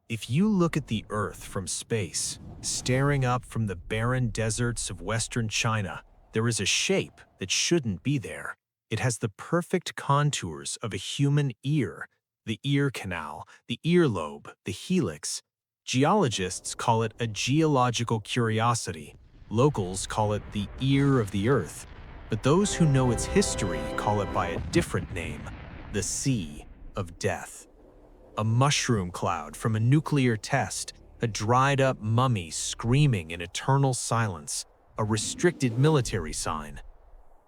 If you look at the Earth from space, staring up from the barren deserts of western China, there is a shape that shouldn't be there. It has the perfect contours of a human ear, the ear canal, the earlobe, the helix. Geologists call it a geological curiosity. Locals call it the ear of the Earth. But those who know its history call it by a different name, the Sea of Death. A mushroom cloud from a nuclear test, a dried-up mummy screaming in eternal silence, a restricted military sign.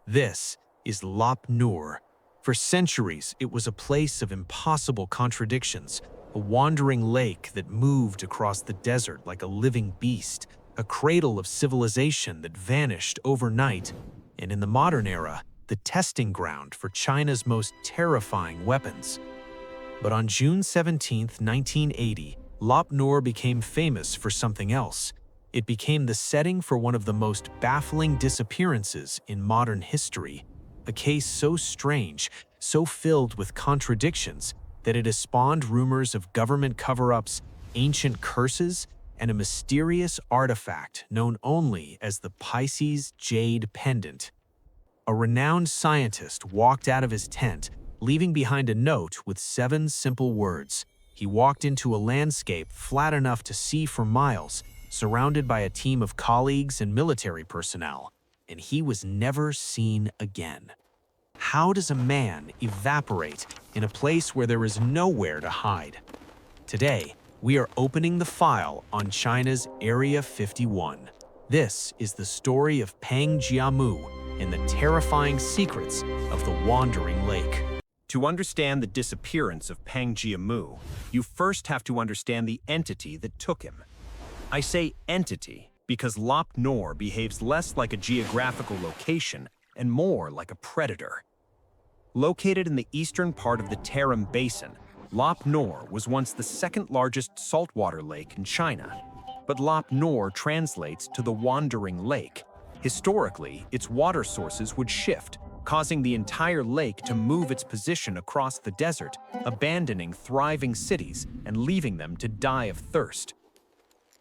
This is Lop Nur. For centuries, it was a place of impossible contradictions, a wandering lake that moved across the desert like a living beast, a cradle of civilization that vanished overnight, and in the modern era, the testing ground for China's most terrifying weapons. But on June 17, 1980, Lop Nur became famous for something else. It became the setting for one of the most baffling disappearances in modern history, a case so strange, so filled with contradictions, that it has spawned rumors of government cover-ups, ancient curses, and a mysterious artifact known only as the Pisces Jade Pendant. A renowned scientist walked out of his tent, leaving behind a note with 7 simple words. He walked into a landscape flat enough to see for miles, surrounded by a team of colleagues and military personnel, and he was never seen again. How does a man evaporate in a place where there is nowhere to hide? Today, we are opening the file on China's Area 51. This is the story of Peng Jiamu and the terrifying secrets of the Wandering Lake. To understand the disappearance of Peng Jiamu, you first have to understand the entity that took him. I say entity because Lop Nur behaves less like a geographical location and more like a predator. Located in the eastern part of the Tarim Basin, Lop Nur was once the second largest saltwater lake in China. But Lop Nur translates to the Wandering Lake. Historically, its water sources would shift, causing the entire lake to move its position across the desert, abandoning thriving cities and leaving them to die of thirst.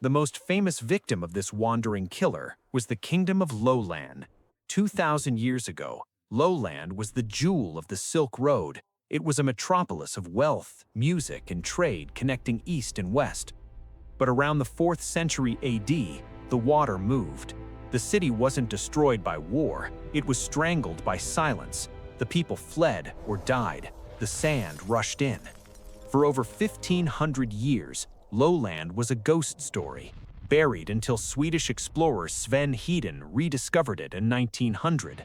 The most famous victim of this wandering killer was the Kingdom of Lowland. 2,000 years ago, Lowland was the jewel of the Silk Road. It was a metropolis of wealth, music, and trade connecting east and west. But around the 4th century AD, the water moved. The city wasn't destroyed by war, it was strangled by silence. The people fled or died. The sand rushed in. For over 1,500 years, Lowland was a ghost story, buried until Swedish explorer Sven Hedin rediscovered it in 1900.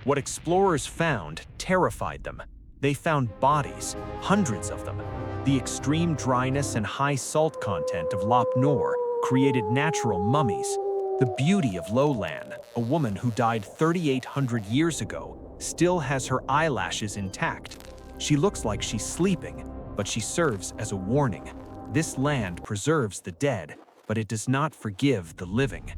What explorers found terrified them. They found bodies, hundreds of them. The extreme dryness and high salt content of Lop Nur created natural mummies. The beauty of Lowland, a woman who died 3,800 years ago, still has her eyelashes intact. She looks like she's sleeping, but she serves as a warning. This land preserves the dead, but it does not forgive the living.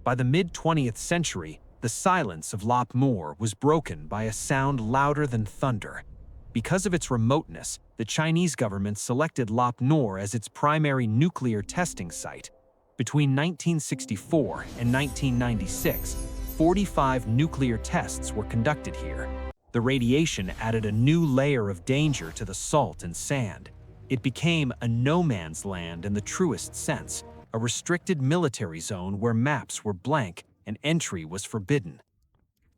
By the mid-20th century, the silence of Lop Nur was broken by a sound louder than thunder. Because of its remoteness, the Chinese government selected Lop Nur as its primary nuclear testing site. Between 1964 and 1996, 45 nuclear tests were conducted here. The radiation added a new layer of danger to the salt and sand. It became a no-man's land in the truest sense, a restricted military zone where maps were blank and entry was forbidden.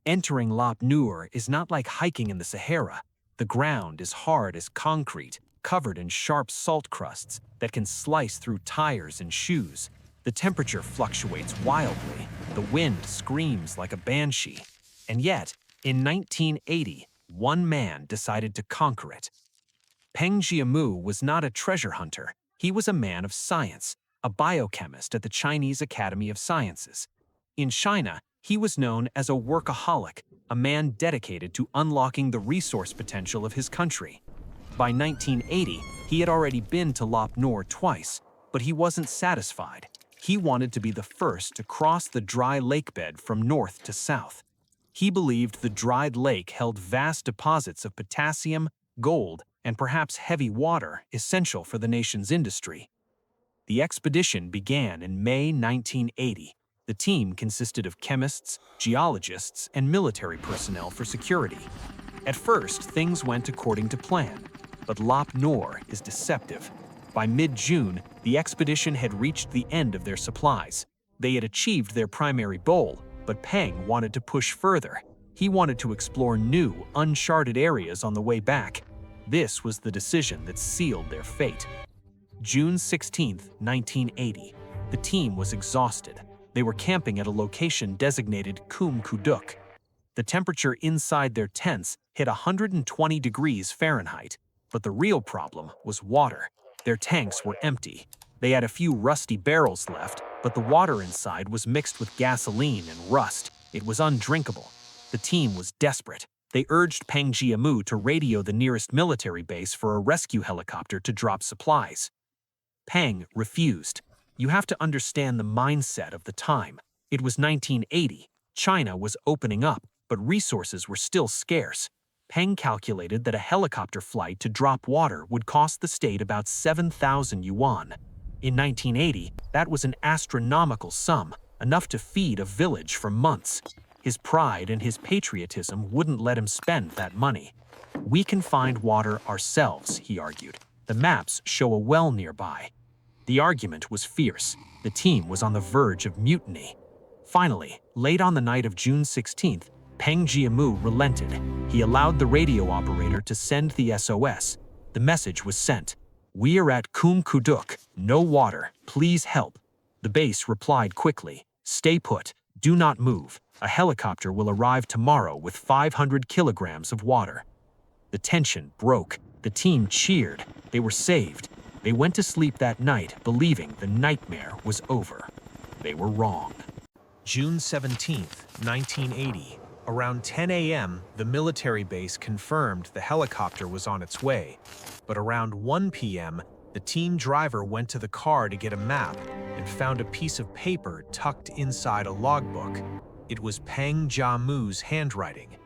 Entering Lop Nur is not like hiking in the Sahara. The ground is hard as concrete, covered in sharp salt crusts that can slice through tires and shoes. The temperature fluctuates wildly. The wind screams like a banshee. And yet, in 1980, one man decided to conquer it. Peng Jiamu was not a treasure hunter. He was a man of science, a biochemist at the Chinese Academy of Sciences. In China, he was known as a workaholic, a man dedicated to unlocking the resource potential of his country. By 1980, he had already been to Lop Nur twice, but he wasn't satisfied. He wanted to be the first to cross the dry lake bed from north to south. He believed the dried lake held vast deposits of potassium, gold, and perhaps heavy water essential for the nation's industry. The expedition began in May 1980. The team consisted of chemists, geologists, and military personnel for security. At first, things went according to plan, but Lop Nur is deceptive. By mid-June, the expedition had reached the end of their supplies. They had achieved their primary goal, but Peng wanted to push further. He wanted to explore new, uncharted areas on the way back. This was the decision that sealed their fate. June 16, 1980. The team was exhausted. They were camping at a location designated Kum Kuduk. The temperature inside their tents hit 120 degrees Fahrenheit, but the real problem was water. Their tanks were empty. They had a few rusty barrels left, but the water inside was mixed with gasoline and rust. It was undrinkable. The team was desperate. They urged Peng Jiamu to radio the nearest military base for a rescue helicopter to drop supplies. Peng refused. You have to understand the mindset of the time. It was 1980. China was opening up, but resources were still scarce. Peng calculated that a helicopter flight to drop water would cost the state about 7,000 yuan. In 1980, that was an astronomical sum, enough to feed a village for months. His pride and his patriotism wouldn't let him spend that money. We can find water ourselves, he argued. The maps show a well nearby. The argument was fierce. The team was on the verge of mutiny. Finally, late on the night of June 16th, Peng Jiamu relented. He allowed the radio operator to send the SOS. The message was sent. "We are at Kum Kuduk. No water. Please help." The base replied quickly. "Stay put. Do not move. A helicopter will arrive tomorrow with 500 kilograms of water." The tension broke. The team cheered. They were saved. They went to sleep that night believing the nightmare was over. They were wrong. June 17th, 1980. Around 10 a.m., the military base confirmed the helicopter was on its way. But around 1 p.m., the team driver went to the car to get a map and found a piece of paper tucked inside a logbook. It was Peng Jiamu's handwriting.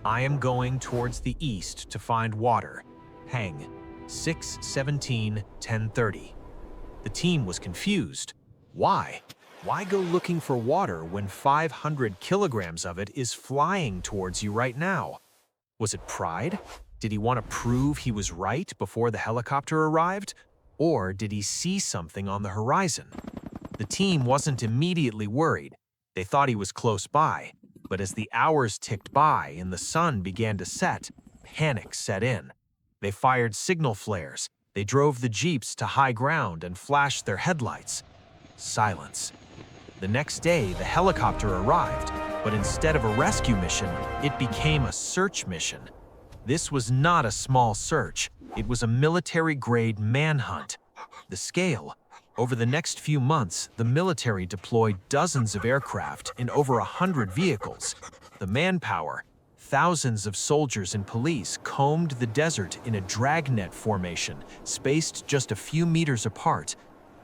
"I am going towards the east to find water. Peng, 6/17/1030. The team was confused. Why? Why go looking for water when 500 kilograms of it is flying towards you right now? Was it pride? Did he want to prove he was right before the helicopter arrived? Or did he see something on the horizon? The team wasn't immediately worried. They thought he was close by. But as the hours ticked by and the sun began to set, panic set in. They fired signal flares. They drove the jeeps to high ground and flashed their headlights. Silence. The next day, the helicopter arrived, but instead of a rescue mission, it became a search mission. This was not a small search. It was a military-grade manhunt. The scale. Over the next few months, the military deployed dozens of aircraft in over 100 vehicles. The manpower. Thousands of soldiers and police combed the desert in a dragnet formation, spaced just a few meters apart.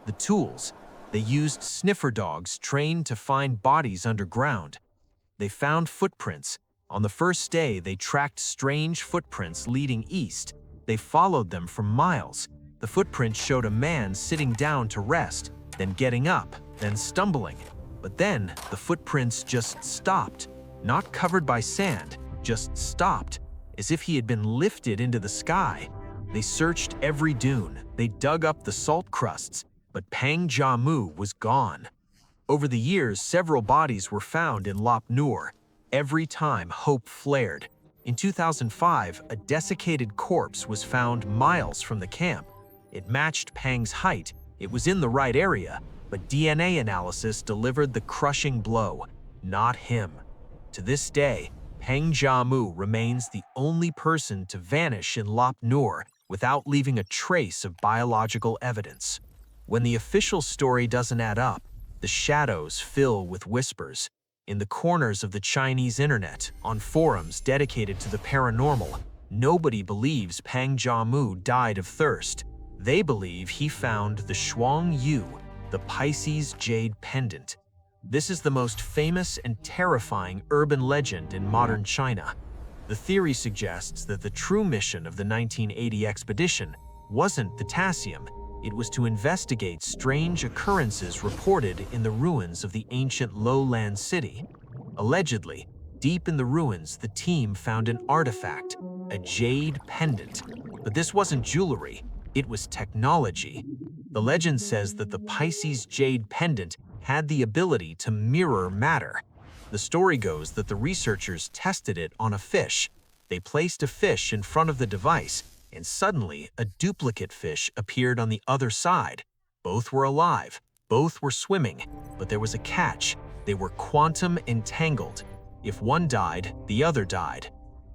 The tools. They used sniffer dogs trained to find bodies underground. They found footprints. On the first day, they tracked strange footprints leading east. They followed them for miles. The footprints showed a man sitting down to rest, then getting up, then stumbling. But then, the footprints just stopped. Not covered by sand, just stopped, as if he had been lifted into the sky. They searched every dune. They dug up the salt crusts. But Peng Jiamu was gone. Over the years, several bodies were found in Lop Nur. Every time, hope flared. In 2005, a desiccated corpse was found miles from the camp. It matched Peng's height. It was in the right area, but DNA analysis delivered the crushing blow. Not him. To this day, Peng Jiamu remains the only person to vanish in Lop Nur without leaving a trace of biological evidence. When the official story doesn't add up, the shadows fill with whispers. In the corners of the Chinese internet, on forums dedicated to the paranormal, nobody believes Peng Jiamu died of thirst. They believe he found the Shuang Yu, the Pisces jade pendant. This is the most famous and terrifying urban legend in modern China. The theory suggests that the true mission of the 1980 expedition wasn't potassium. It was to investigate strange occurrences reported in the ruins of the ancient lowland city. Allegedly, deep in the ruins, the team found an artifact, a jade pendant. But this wasn't jewelry, it was technology. The legend says that the Pisces jade pendant had the ability to mirror matter. The story goes that the researchers tested it on a fish. They placed a fish in front of the device, and suddenly a duplicate fish appeared on the other side. Both were alive, both were swimming, but there was a catch. They were quantum entangled. If one died, the other died.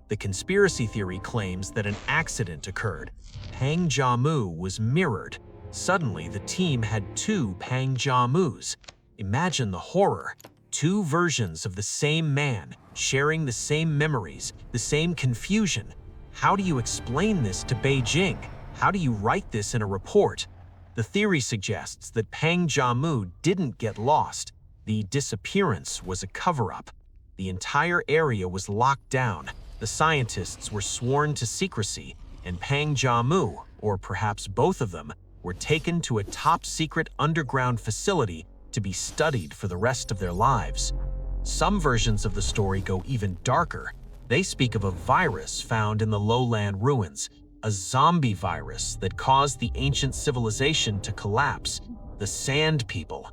The conspiracy theory claims that an accident occurred. Pang Jiamu was mirrored. Suddenly, the team had two Pang Jiamus. Imagine the horror. Two versions of the same man, sharing the same memories, the same confusion. How do you explain this to Beijing? How do you write this in a report? The theory suggests that Pang Jiamu didn't get lost. The disappearance was a cover-up. The entire area was locked down. The scientists were sworn to secrecy, and Pang Jiamu, or perhaps both of them, were taken to a top-secret underground facility to be studied for the rest of their lives. Some versions of the story go even darker. They speak of a virus found in the lowland ruins, a zombie virus that caused the ancient civilization to collapse. The Sand People.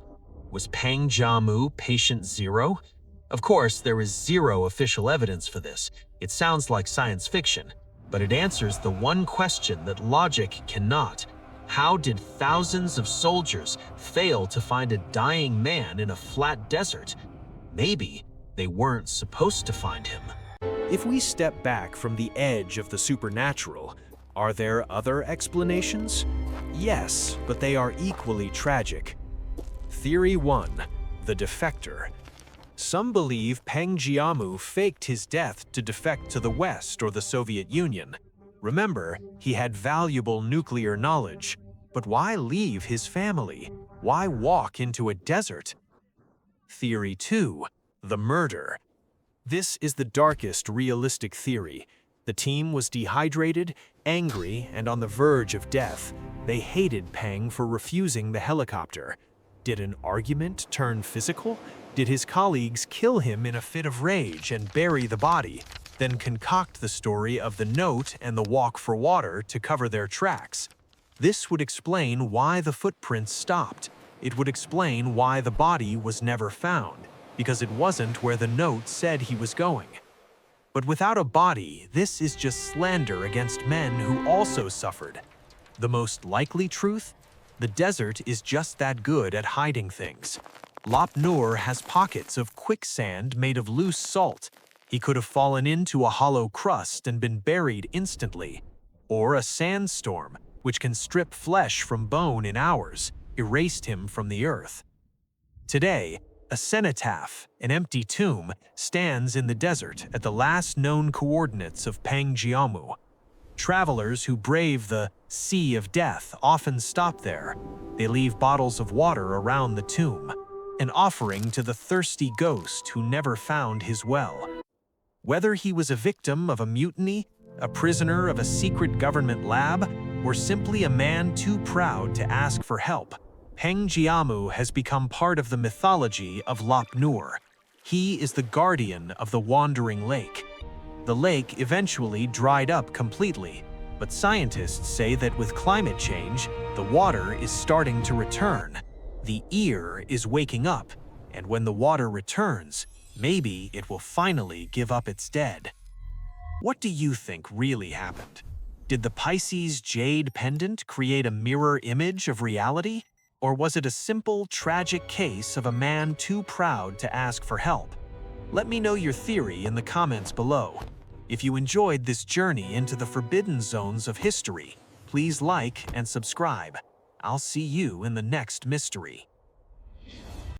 Was Pang Jiamu patient zero? Of course, there is zero official evidence for this. It sounds like science fiction, but it answers the one question that logic cannot. How did thousands of soldiers fail to find a dying man in a flat desert? Maybe they weren't supposed to find him. If we step back from the edge of the supernatural, are there other explanations? Yes, but they are equally tragic. Theory 1. The Defector. Some believe Pang Jiamu faked his death to defect to the West or the Soviet Union. Remember, he had valuable nuclear knowledge. But why leave his family? Why walk into a desert? Theory 2. The Murder. This is the darkest realistic theory. The team was dehydrated, angry, and on the verge of death. They hated Pang for refusing the helicopter. Did an argument turn physical? Did his colleagues kill him in a fit of rage and bury the body, then concoct the story of the note and the walk for water to cover their tracks? This would explain why the footprints stopped. It would explain why the body was never found, because it wasn't where the note said he was going. But without a body, this is just slander against men who also suffered. The most likely truth? The desert is just that good at hiding things. Lop Nur has pockets of quicksand made of loose salt. He could have fallen into a hollow crust and been buried instantly. Or a sandstorm, which can strip flesh from bone in hours, erased him from the earth. Today, a cenotaph, an empty tomb, stands in the desert at the last known coordinates of Pang Jiamu. Travelers who brave the Sea of Death often stop there. They leave bottles of water around the tomb, an offering to the thirsty ghost who never found his well. Whether he was a victim of a mutiny, a prisoner of a secret government lab, or simply a man too proud to ask for help, Pang Jiamu has become part of the mythology of Lop Nur. He is the guardian of the Wandering Lake. The lake eventually dried up completely, but scientists say that with climate change, the water is starting to return. The ear is waking up, and when the water returns, maybe it will finally give up its dead. What do you think really happened? Did the Pisces jade pendant create a mirror image of reality? Or was it a simple, tragic case of a man too proud to ask for help? Let me know your theory in the comments below. If you enjoyed this journey into the forbidden zones of history, please like and subscribe. I'll see you in the next mystery.